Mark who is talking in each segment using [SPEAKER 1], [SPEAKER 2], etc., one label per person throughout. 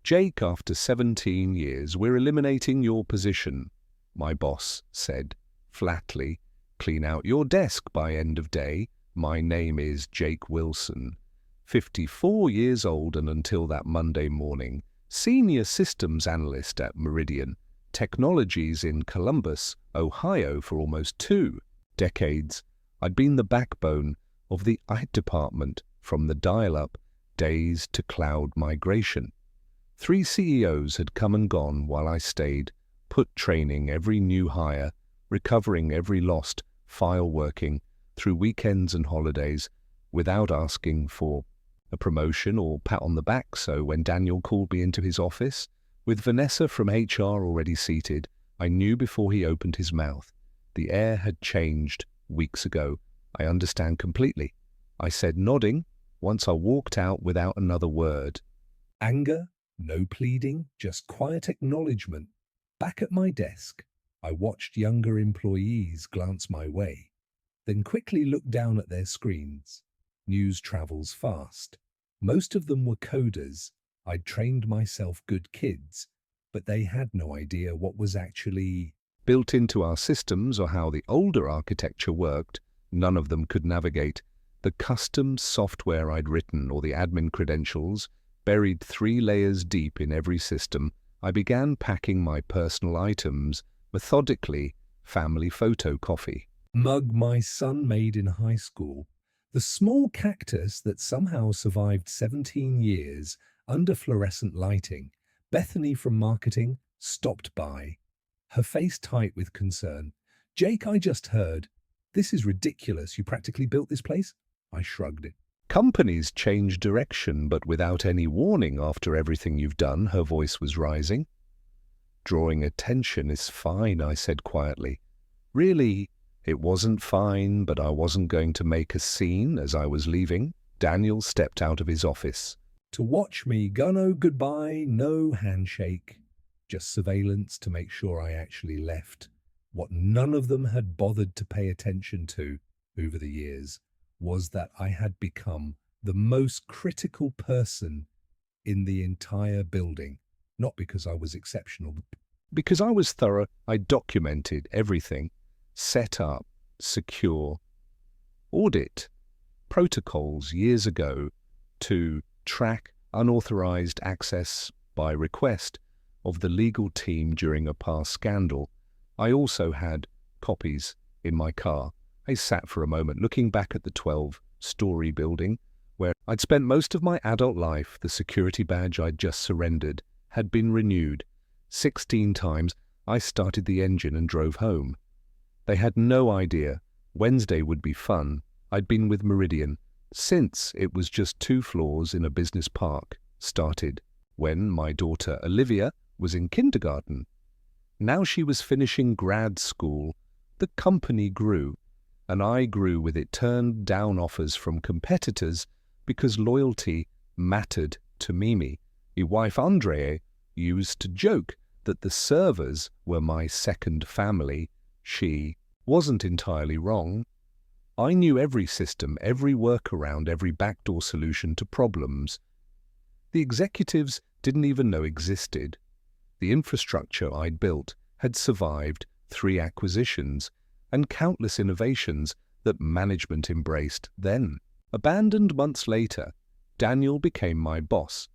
[SPEAKER 1] "Jake, after 17 years, we're eliminating your position," my boss said, flatly. "Clean out your desk by end of day. My name is Jake Wilson, 54 years old and until that Monday morning, senior systems analyst at Meridian Technologies in Columbus, Ohio for almost 2 decades. I'd been the backbone of the IT department from the dial-up days to cloud migration. 3 CEOs had come and gone while I stayed, put training every new hire, recovering every lost file, working through weekends and holidays without asking for a promotion or pat on the back. So when Daniel called me into his office, with Vanessa from HR already seated, I knew before he opened his mouth. The air had changed weeks ago. "I understand completely," I said, nodding, once I walked out without another word. Anger, no pleading, just quiet acknowledgement. Back at my desk, I watched younger employees glance my way, then quickly looked down at their screens. News travels fast. Most of them were coders. I'd trained myself good kids, but they had no idea what was actually built into our systems or how the older architecture worked. None of them could navigate the custom software I'd written or the admin credentials, buried 3 layers deep in every system. I began packing my personal items methodically. Family photo, coffee mug my son made in high school, the small cactus that somehow survived 17 years under fluorescent lighting. Bethany from marketing stopped by, her face tight with concern. "Jake, I just heard. This is ridiculous. You practically built this place?" I shrugged it. "Companies change direction, but without any warning after everything you've done." Her voice was rising. "Drawing attention is fine," I said quietly. Really, it wasn't fine, but I wasn't going to make a scene. As I was leaving, Daniel stepped out of his office to watch me go. No goodbye, no handshake, just surveillance to make sure I actually left. What none of them had bothered to pay attention to over the years was that I had become the most critical person in the entire building, not because I was exceptional, but because I was thorough. I documented everything, set up secure audit protocols years ago to track unauthorized access by request of the legal team during a past scandal. I also had copies in my car. I sat for a moment looking back at the 12-story building where I'd spent most of my adult life. The security badge I'd just surrendered had been renewed 16 times. I started the engine and drove home. They had no idea Wednesday would be fun. I'd been with Meridian since it was just 2 floors in a business park. Started when my daughter Olivia was in kindergarten. Now she was finishing grad school. The company grew, and I grew with it. Turned down offers from competitors because loyalty mattered to Mimi. My wife Andrea used to joke that the servers were my second family. She wasn't entirely wrong. I knew every system, every workaround, every backdoor solution to problems the executives didn't even know existed. The infrastructure I'd built had survived 3 acquisitions and countless innovations that management embraced then. Abandoned months later, Daniel became my boss.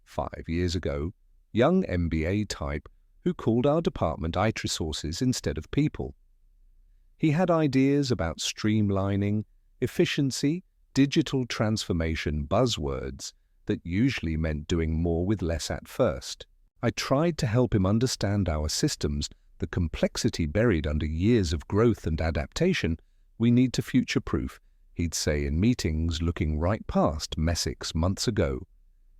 [SPEAKER 1] 5 years ago, young MBA type who called our department IT resources instead of people. He had ideas about streamlining, efficiency, digital transformation, buzzwords that usually meant doing more with less at first. I tried to help him understand our systems, the complexity buried under years of growth and adaptation. "We need to future-proof," he'd say in meetings, looking right past Messick's months ago.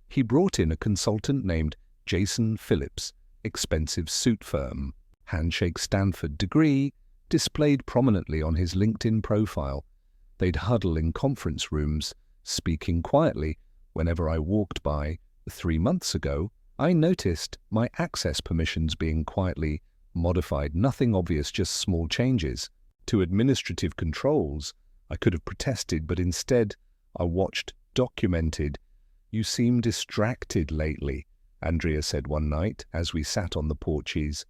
[SPEAKER 1] He brought in a consultant named Jason Phillips, expensive suit firm, handshake Stanford degree, displayed prominently on his LinkedIn profile. They'd huddle in conference rooms, speaking quietly. Whenever I walked by 3 months ago, I noticed my access permissions being quietly modified. Nothing obvious, just small changes to administrative controls. I could have protested, but instead I watched, documented. "You seem distracted lately." Andrea said one night as we sat on the porches.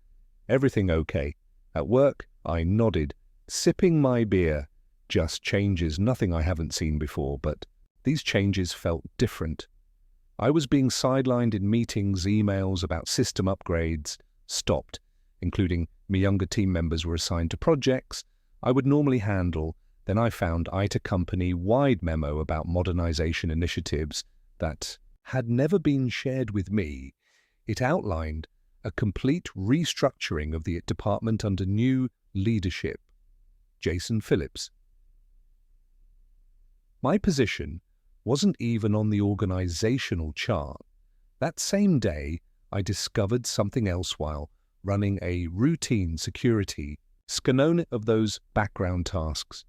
[SPEAKER 1] "Everything okay?" At work, I nodded, sipping my beer. Just changes, nothing I haven't seen before, but these changes felt different. I was being sidelined in meetings, emails about system upgrades, stopped, including me younger team members were assigned to projects I would normally handle. Then I found IT company-wide memo about modernization initiatives that had never been shared with me. It outlined a complete restructuring of the department under new leadership. Jason Phillips. My position wasn't even on the organizational chart. That same day, I discovered something else while running a routine security scanone of those background tasks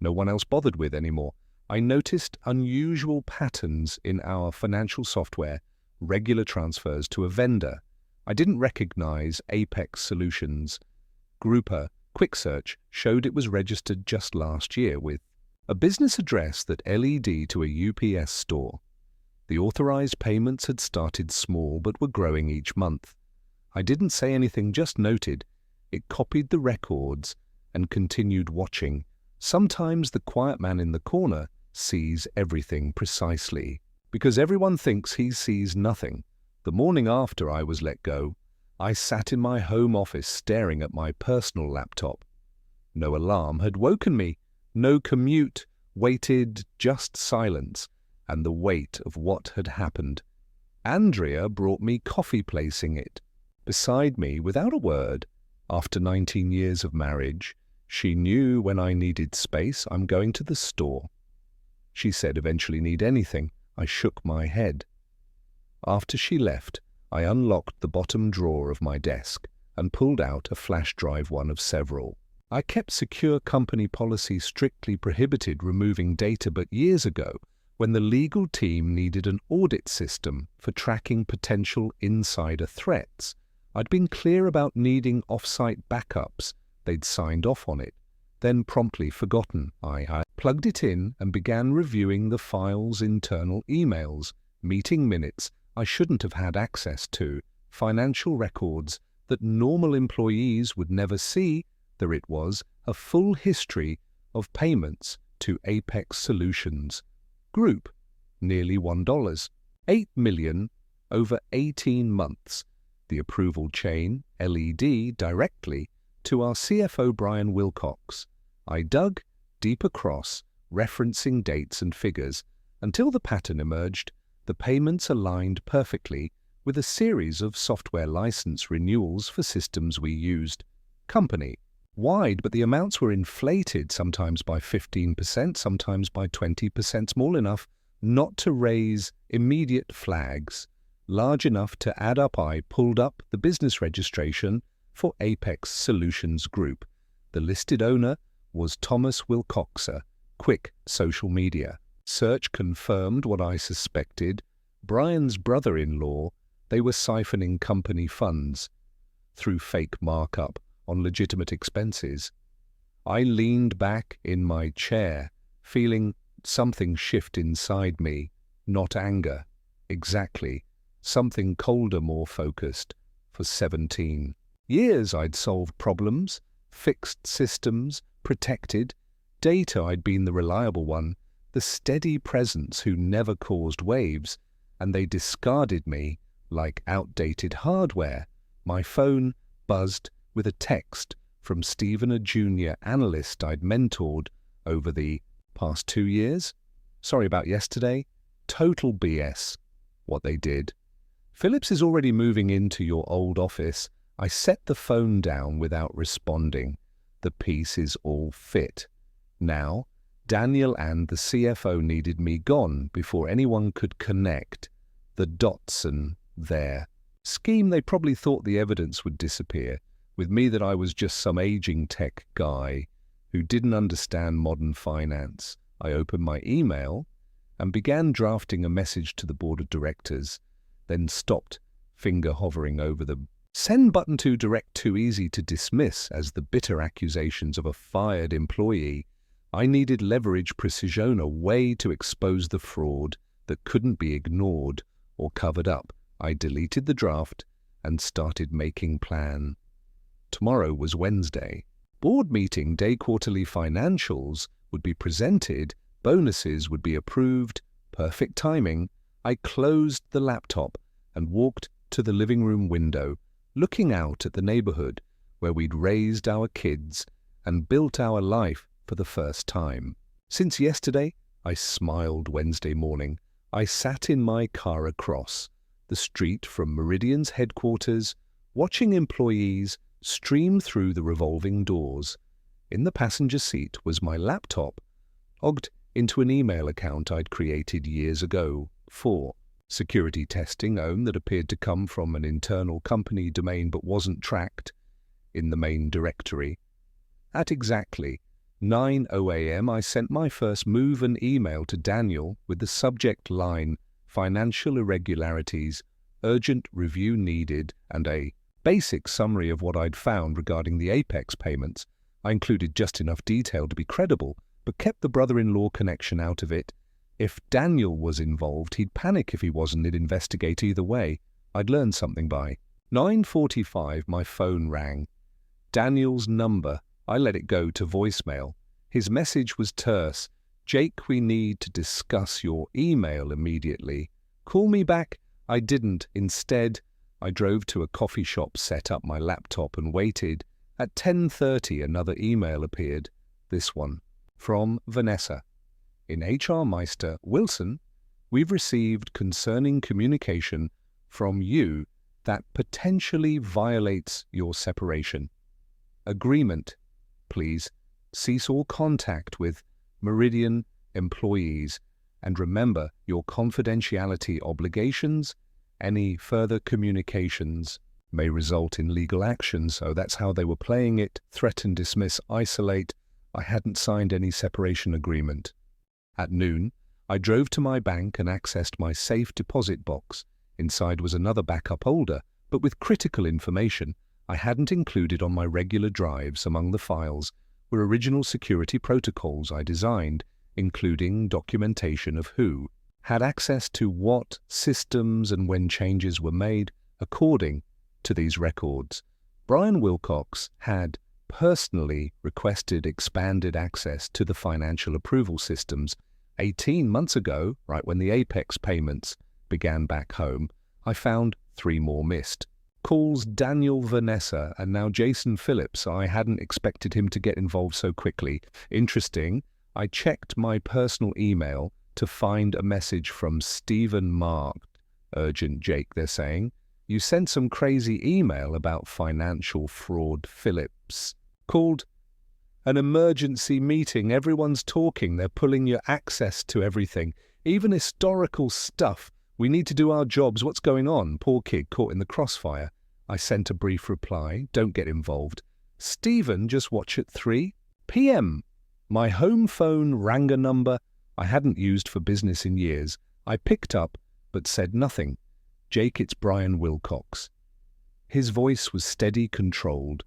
[SPEAKER 1] no one else bothered with anymore. I noticed unusual patterns in our financial software, regular transfers to a vendor. I didn't recognize Apex Solutions. Grouper Quick Search showed it was registered just last year with a business address that led to a UPS store. The authorized payments had started small but were growing each month. I didn't say anything, just noted. It copied the records and continued watching. Sometimes the quiet man in the corner sees everything precisely, because everyone thinks he sees nothing. The morning after I was let go, I sat in my home office staring at my personal laptop. No alarm had woken me, no commute waited, just silence and the weight of what had happened. Andrea brought me coffee, placing it beside me without a word. After 19 years of marriage, she knew when I needed space. "I'm going to the store," she said. "Eventually need anything." I shook my head. After she left, I unlocked the bottom drawer of my desk and pulled out a flash drive, one of several. I kept secure company policy strictly prohibited removing data, but years ago, when the legal team needed an audit system for tracking potential insider threats, I'd been clear about needing off-site backups. They'd signed off on it, then promptly forgotten. I plugged it in and began reviewing the file's internal emails, meeting minutes I shouldn't have had access to, financial records that normal employees would never see. There it was, a full history of payments to Apex Solutions Group, nearly $1, $8 million over 18 months. The approval chain, LED, directly to our CFO Brian Wilcox. I dug deep across, referencing dates and figures, until the pattern emerged. The payments aligned perfectly with a series of software license renewals for systems we used company-wide, but the amounts were inflated, sometimes by 15%, sometimes by 20%, small enough not to raise immediate flags, large enough to add up. I pulled up the business registration for Apex Solutions Group. The listed owner was Thomas Wilcoxer. Quick social media search confirmed what I suspected. Brian's brother-in-law. They were siphoning company funds through fake markup on legitimate expenses. I leaned back in my chair, feeling something shift inside me. Not anger, exactly. Something colder, more focused. For 17 years I'd solved problems, fixed systems, protected data. I'd been the reliable one, the steady presence who never caused waves, and they discarded me like outdated hardware. My phone buzzed with a text from Stephen, a junior analyst I'd mentored over the past 2 years. "Sorry about yesterday. Total BS, what they did. Phillips is already moving into your old office." I set the phone down without responding. The pieces all fit. Now, Daniel and the CFO needed me gone before anyone could connect the dots, and their scheme, they probably thought the evidence would disappear. With me, that I was just some aging tech guy who didn't understand modern finance. I opened my email and began drafting a message to the board of directors, then stopped, finger hovering over the send button. Too direct, too easy to dismiss as the bitter accusations of a fired employee. I needed leverage, precision, a way to expose the fraud that couldn't be ignored or covered up. I deleted the draft and started making plan. Tomorrow was Wednesday. Board meeting day, quarterly financials would be presented, bonuses would be approved, perfect timing. I closed the laptop and walked to the living room window, looking out at the neighborhood where we'd raised our kids and built our life for the first time. Since yesterday, I smiled Wednesday morning. I sat in my car across the street from Meridian's headquarters, watching employees stream through the revolving doors. In the passenger seat was my laptop, logged into an email account I'd created years ago for security testing that appeared to come from an internal company domain but wasn't tracked in the main directory. At exactly 9:00 a.m. I sent my first move and email to Daniel with the subject line, "Financial irregularities, urgent review needed," and a basic summary of what I'd found regarding the Apex payments. I included just enough detail to be credible, but kept the brother-in-law connection out of it. If Daniel was involved, he'd panic if he wasn't. He'd investigate either way. I'd learned something by 9:45. My phone rang. Daniel's number. I let it go to voicemail. His message was terse. "Jake, we need to discuss your email immediately. Call me back." I didn't. Instead, I drove to a coffee shop, set up my laptop and waited. At 10:30, another email appeared. This one. From Vanessa. "In HR Meister, Wilson, we've received concerning communication from you that potentially violates your separation agreement. Please cease all contact with Meridian employees and remember your confidentiality obligations. Any further communications may result in legal action." So that's how they were playing it. Threaten, dismiss, isolate. I hadn't signed any separation agreement. At noon, I drove to my bank and accessed my safe deposit box. Inside was another backup folder, but with critical information I hadn't included on my regular drives. Among the files were original security protocols I designed, including documentation of who had access to what systems and when changes were made. According to these records, Brian Wilcox had personally requested expanded access to the financial approval systems 18 months ago, right when the Apex payments began back home. I found 3 more missed. Calls Daniel, Vanessa, and now Jason Phillips. I hadn't expected him to get involved so quickly. Interesting, I checked my personal email to find a message from Stephen marked "Urgent Jake," they're saying. "You sent some crazy email about financial fraud, Phillips. Called an emergency meeting. Everyone's talking. They're pulling your access to everything, even historical stuff. We need to do our jobs. What's going on?" Poor kid caught in the crossfire. I sent a brief reply. "Don't get involved. Stephen, just watch at 3 p.m. My home phone rang a number I hadn't used for business in years. I picked up, but said nothing. "Jake, it's Brian Wilcox." His voice was steady, controlled.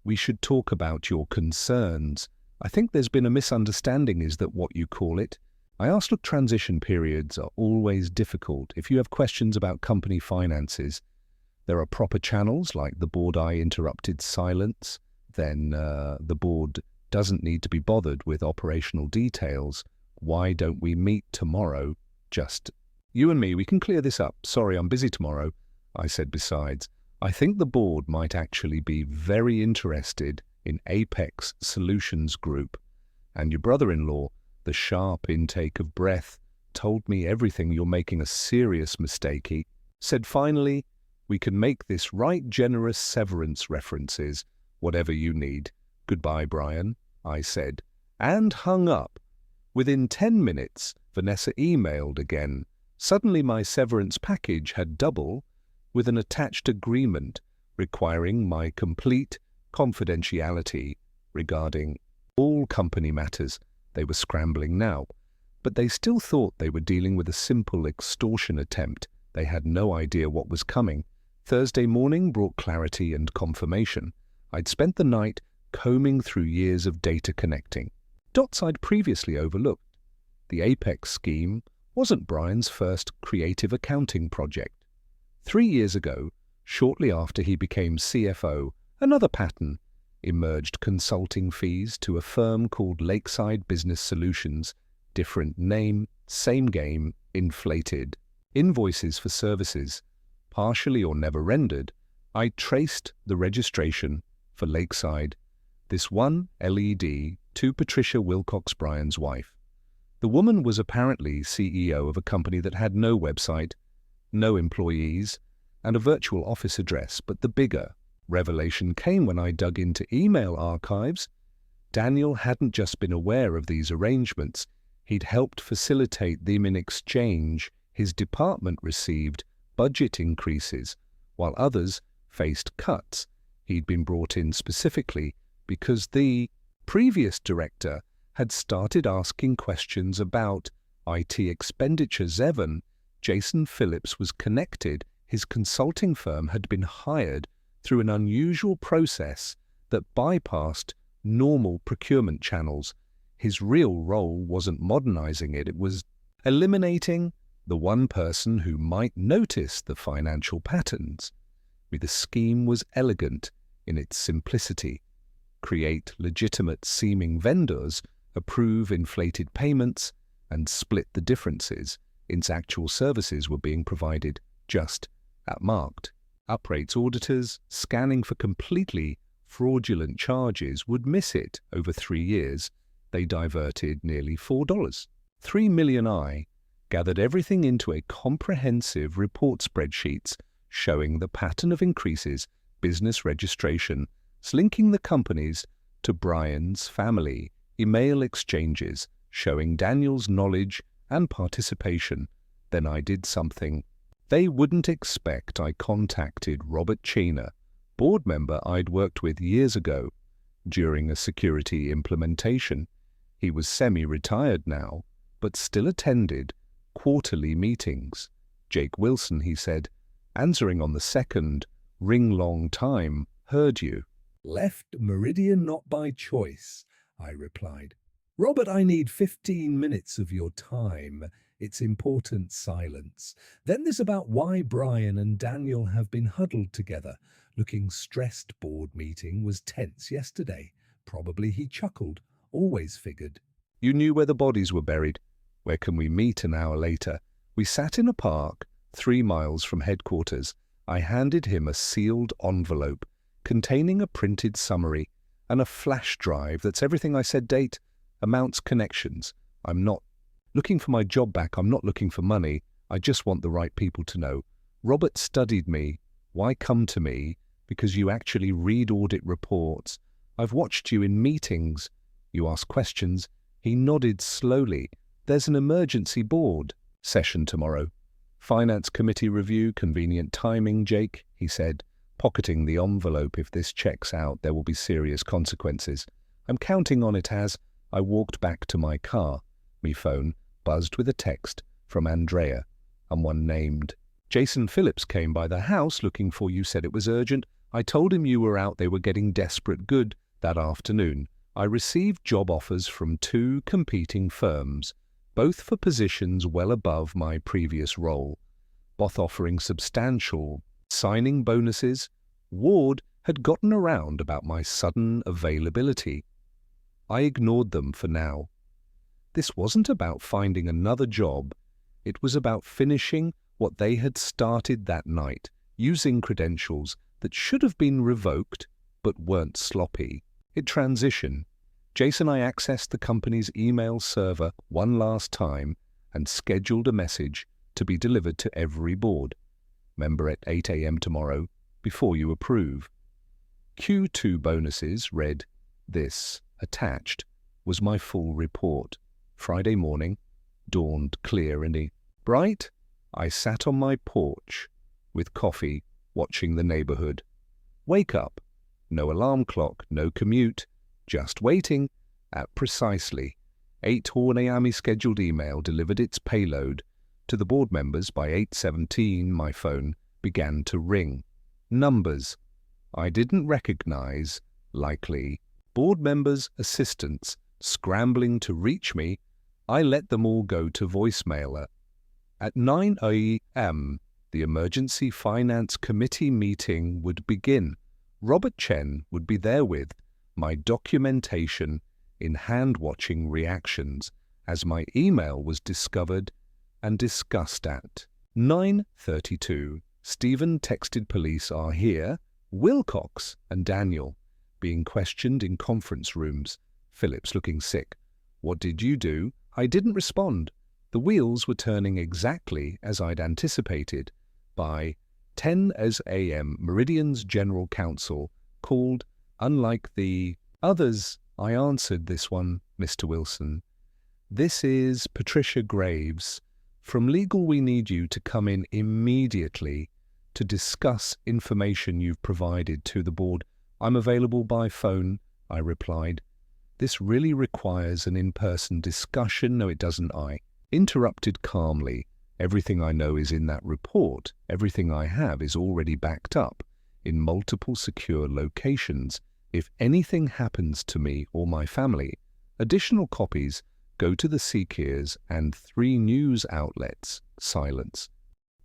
[SPEAKER 1] "We should talk about your concerns. I think there's been a misunderstanding. Is that what you call it?" I asked. "Look, transition periods are always difficult. If you have questions about company finances, there are proper channels like the board." I interrupted. "Silence. Then the board doesn't need to be bothered with operational details. Why don't we meet tomorrow? Just you and me. We can clear this up." "Sorry, I'm busy tomorrow," I said. "Besides, I think the board might actually be very interested in Apex Solutions Group. And your brother-in-law, the sharp intake of breath, told me everything. You're making a serious mistake," he said. "Finally, we can make this right. Generous severance references, whatever you need. Goodbye, Brian," I said, and hung up. Within 10 minutes, Vanessa emailed again. Suddenly my severance package had double, with an attached agreement requiring my complete confidentiality regarding all company matters. They were scrambling now, but they still thought they were dealing with a simple extortion attempt. They had no idea what was coming. Thursday morning brought clarity and confirmation. I'd spent the night combing through years of data connecting dots I'd previously overlooked. The Apex scheme wasn't Brian's first creative accounting project. 3 years ago, shortly after he became CFO, another pattern emerged: consulting fees to a firm called Lakeside Business Solutions. Different name, same game, inflated. Invoices for services, partially or never rendered. I traced the registration for Lakeside, this one LED, to Patricia Wilcox Bryan's wife. The woman was apparently CEO of a company that had no website, no employees, and a virtual office address. But the bigger revelation came when I dug into email archives. Daniel hadn't just been aware of these arrangements, he'd helped facilitate them. In exchange, his department received budget increases, while others faced cuts. He'd been brought in specifically because the previous director had started asking questions about IT expenditures. Jason Phillips was connected. His consulting firm had been hired through an unusual process that bypassed normal procurement channels. His real role wasn't modernizing it, it was eliminating the one person who might notice the financial patterns. The scheme was elegant in its simplicity: create legitimate-seeming vendors, approve inflated payments, and split the differences its actual services were being provided just at marked up rates. Auditors scanning for completely fraudulent charges would miss it. Over 3 years, they diverted nearly $4.3 million. I gathered everything into a comprehensive report spreadsheets showing the pattern of increases, business registration, linking the companies to Bryan's family, email exchanges showing Daniel's knowledge and participation. Then I did something they wouldn't expect. I contacted Robert Chena, board member I'd worked with years ago during a security implementation. He was semi-retired now, but still attended quarterly meetings. "Jake Wilson," he said, answering on the second ring. "Long time, heard you left Meridian not by choice," I replied. "Robert, I need 15 minutes of your time. It's important." Silence. Then there's about why Bryan and Daniel have been huddled together, looking stressed. "Board meeting was tense yesterday." "Probably," he chuckled. "Always figured you knew where the bodies were buried." "Where can we meet?" An hour later, we sat in a park 3 miles from headquarters. I handed him a sealed envelope containing a printed summary and a flash drive that's everything I said: date, amounts, connections. "I'm not looking for my job back. I'm not looking for money. I just want the right people to know. Robert studied me. Why come to me? Because you actually read audit reports. I've watched you in meetings. You ask questions." He nodded slowly. "There's an emergency board session tomorrow. Finance committee review. Convenient timing, Jake," he said, pocketing the envelope. "If this checks out, there will be serious consequences. I'm counting on it." As I walked back to my car, my phone buzzed with a text from Andrea and one named Jason Phillips came by the house looking for you, said it was urgent. I told him you were out. They were getting desperate. Good. That afternoon, I received job offers from 2 competing firms, both for positions well above my previous role, both offering substantial signing bonuses. Ward had gotten around about my sudden availability. I ignored them for now. This wasn't about finding another job. It was about finishing what they had started that night, using credentials that should have been revoked but weren't sloppy. In transition, Jason and I accessed the company's email server one last time and scheduled a message to be delivered to every board member at 8 a.m. tomorrow before you approve. Q2 bonuses read this. Attached was my full report. Friday morning dawned clear and bright. I sat on my porch with coffee, watching the neighborhood wake up. No alarm clock, no commute, just waiting. At precisely 8 a.m. scheduled email delivered its payload to the board members. By 8:17, my phone began to ring. Numbers I didn't recognize, likely board members' assistants scrambling to reach me. I let them all go to voicemail. At 9 a.m., The emergency finance committee meeting would begin. Robert Chen would be there with my documentation in hand-watching reactions as my email was discovered and discussed at 9:32. Stephen texted police are here, Wilcox and Daniel being questioned in conference rooms. Phillips looking sick. What did you do? I didn't respond. The wheels were turning exactly as I'd anticipated. By 10 a.m., Meridian's general counsel called. Unlike the others, I answered this one, Mr. Wilson. This is Patricia Graves. From legal, we need you to come in immediately to discuss information you've provided to the board. I'm available by phone, I replied. This really requires an in-person discussion. No, it doesn't, I interrupted calmly. Everything I know is in that report. Everything I have is already backed up in multiple secure locations. If anything happens to me or my family, additional copies go to the Seekiers and 3 news outlets. Silence.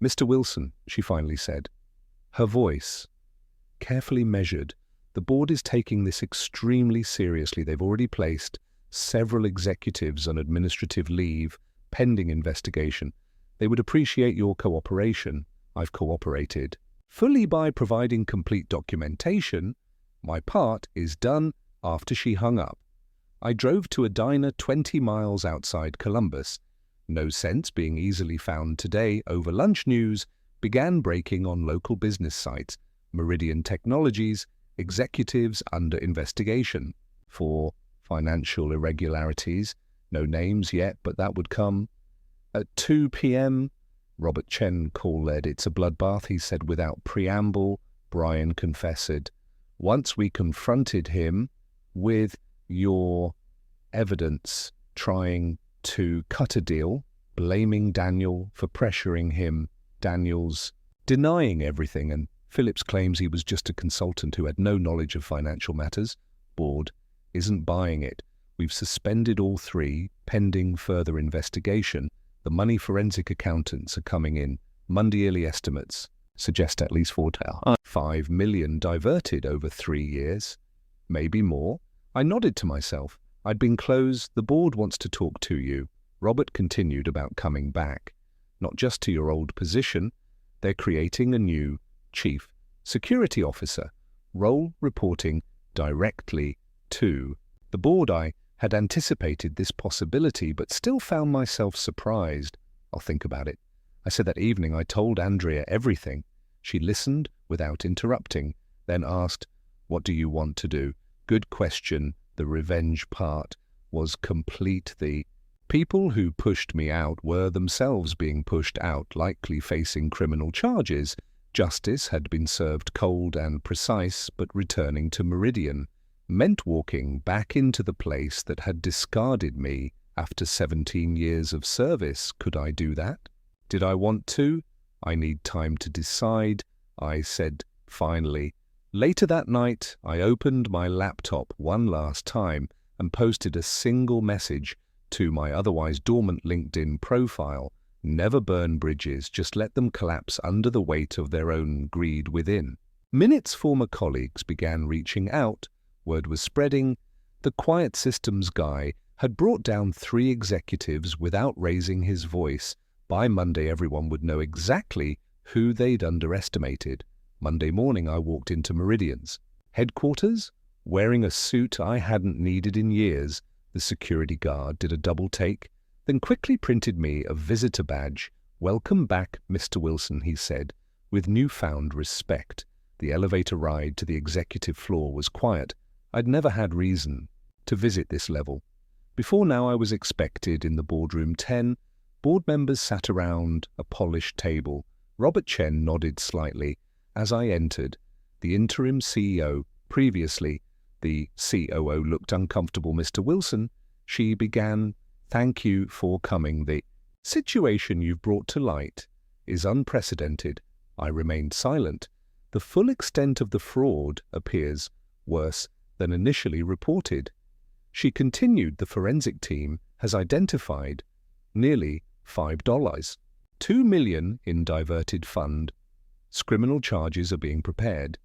[SPEAKER 1] Mr. Wilson, she finally said. Her voice, carefully measured. The board is taking this extremely seriously. They've already placed several executives on administrative leave, pending investigation. They would appreciate your cooperation. I've cooperated fully by providing complete documentation. My part is done. After she hung up, I drove to a diner 20 miles outside Columbus. No sense being easily found today. Over lunch, news began breaking on local business sites. Meridian Technologies, executives under investigation for financial irregularities. No names yet, but that would come. At 2 p.m., Robert Chen call-led. It's a bloodbath, he said without preamble. Brian confessed. Once we confronted him with your evidence, trying to cut a deal, blaming Daniel for pressuring him. Daniel's denying everything, and Phillips claims he was just a consultant who had no knowledge of financial matters. Board isn't buying it. We've suspended all 3, pending further investigation. The money forensic accountants are coming in. Monday early estimates suggest at least $5 million diverted over 3 years. Maybe more. I nodded to myself. I'd been closed. The board wants to talk to you. Robert continued about coming back. Not just to your old position. They're creating a new chief security officer, role reporting directly to the board. I had anticipated this possibility, but still found myself surprised. I'll think about it. I said that evening I told Andrea everything. She listened without interrupting, then asked, what do you want to do? Good question. The revenge part was complete. The people who pushed me out were themselves being pushed out, likely facing criminal charges. Justice had been served cold and precise, but returning to Meridian meant walking back into the place that had discarded me after 17 years of service. Could I do that? Did I want to? I need time to decide, I said finally. Later that night, I opened my laptop one last time and posted a single message to my otherwise dormant LinkedIn profile. Never burn bridges, just let them collapse under the weight of their own greed within. Minutes former colleagues began reaching out. Word was spreading. The quiet systems guy had brought down 3 executives without raising his voice. By Monday, everyone would know exactly who they'd underestimated. Monday morning, I walked into Meridian's headquarters, wearing a suit I hadn't needed in years. The security guard did a double take, then quickly printed me a visitor badge. Welcome back, Mr. Wilson, he said, with newfound respect. The elevator ride to the executive floor was quiet. I'd never had reason to visit this level. Before now, I was expected in the boardroom. 10 board members sat around a polished table. Robert Chen nodded slightly as I entered. The interim CEO, previously the COO, looked uncomfortable. Mr. Wilson, she began, thank you for coming. The situation you've brought to light is unprecedented. I remained silent. The full extent of the fraud appears worse than initially reported. She continued, the forensic team has identified nearly $5 2 million in diverted fund. Criminal charges are being prepared.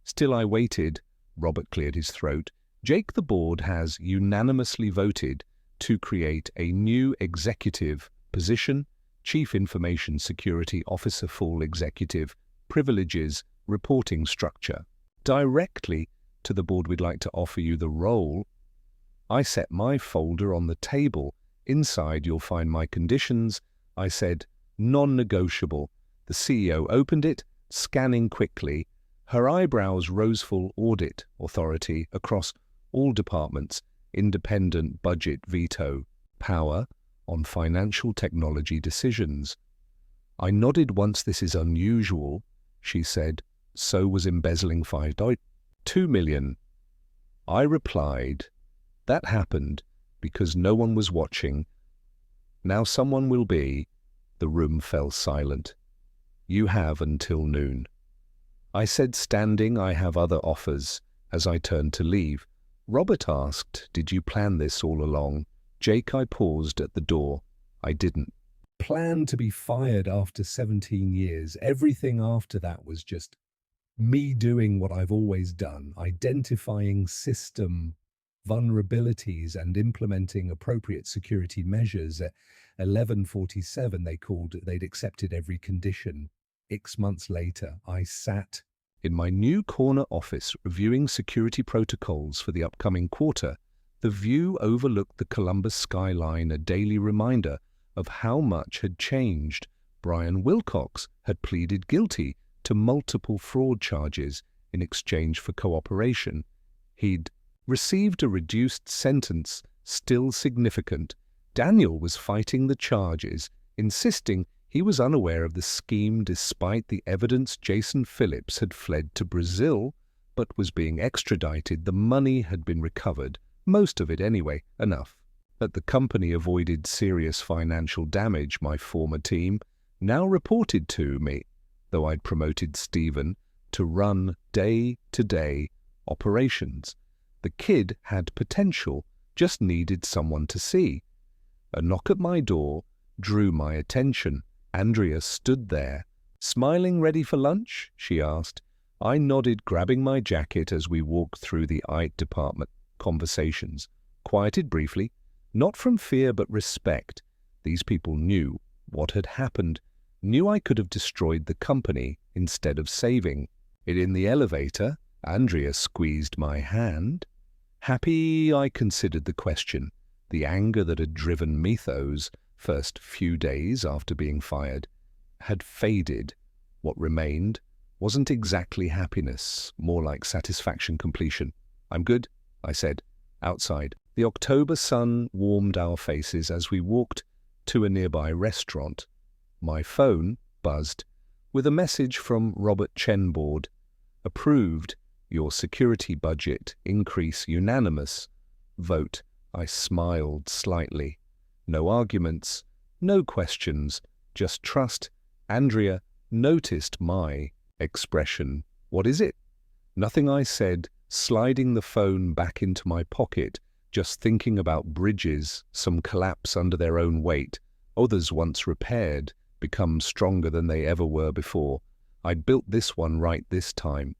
[SPEAKER 1] Still I waited. Robert cleared his throat. Jake, the board has unanimously voted to create a new executive position, Chief Information Security Officer, full executive privileges, reporting structure. Directly to the board, we'd like to offer you the role. I set my folder on the table. Inside you'll find my conditions. I said, non-negotiable. The CEO opened it, scanning quickly. Her eyebrows rose. Full audit authority across all departments, independent budget veto, power on financial technology decisions. I nodded once. This is unusual, she said. So was embezzling $2 million. I replied, that happened because no one was watching. Now someone will be. The room fell silent. You have until noon. I said, standing. I have other offers. As I turned to leave, Robert asked, did you plan this all along? Jake, I paused at the door. I didn't plan to be fired after 17 years. Everything after that was just me doing what I've always done, identifying system vulnerabilities and implementing appropriate security measures. At 11:47, they'd accepted every condition. 6 months later, I sat in my new corner office reviewing security protocols for the upcoming quarter. The view overlooked the Columbus skyline, a daily reminder of how much had changed. Brian Wilcox had pleaded guilty to multiple fraud charges in exchange for cooperation. He'd received a reduced sentence, still significant. Daniel was fighting the charges, insisting he was unaware of the scheme despite the evidence. Jason Phillips had fled to Brazil, but was being extradited. The money had been recovered, most of it anyway, enough that the company avoided serious financial damage. My former team now reported to me, though I'd promoted Stephen to run day-to-day operations. The kid had potential, just needed someone to see. A knock at my door drew my attention. Andrea stood there, smiling. Ready for lunch? She asked. I nodded, grabbing my jacket as we walked through the IT department. Conversations quieted briefly, not from fear but respect. These people knew what had happened, knew I could have destroyed the company instead of saving it. In the elevator, Andrea squeezed my hand. Happy? I considered the question. The anger that had driven me those first few days after being fired had faded. What remained wasn't exactly happiness, more like satisfaction, completion. I'm good, I said. Outside, the October sun warmed our faces as we walked to a nearby restaurant. My phone buzzed with a message from Robert Chenboard. Approved. Your security budget increase unanimous. Vote. I smiled slightly. No arguments, no questions, just trust. Andrea noticed my expression. What is it? Nothing, I said, sliding the phone back into my pocket, just thinking about bridges. Some collapse under their own weight. Others, once repaired, become stronger than they ever were before. I'd built this one right this time.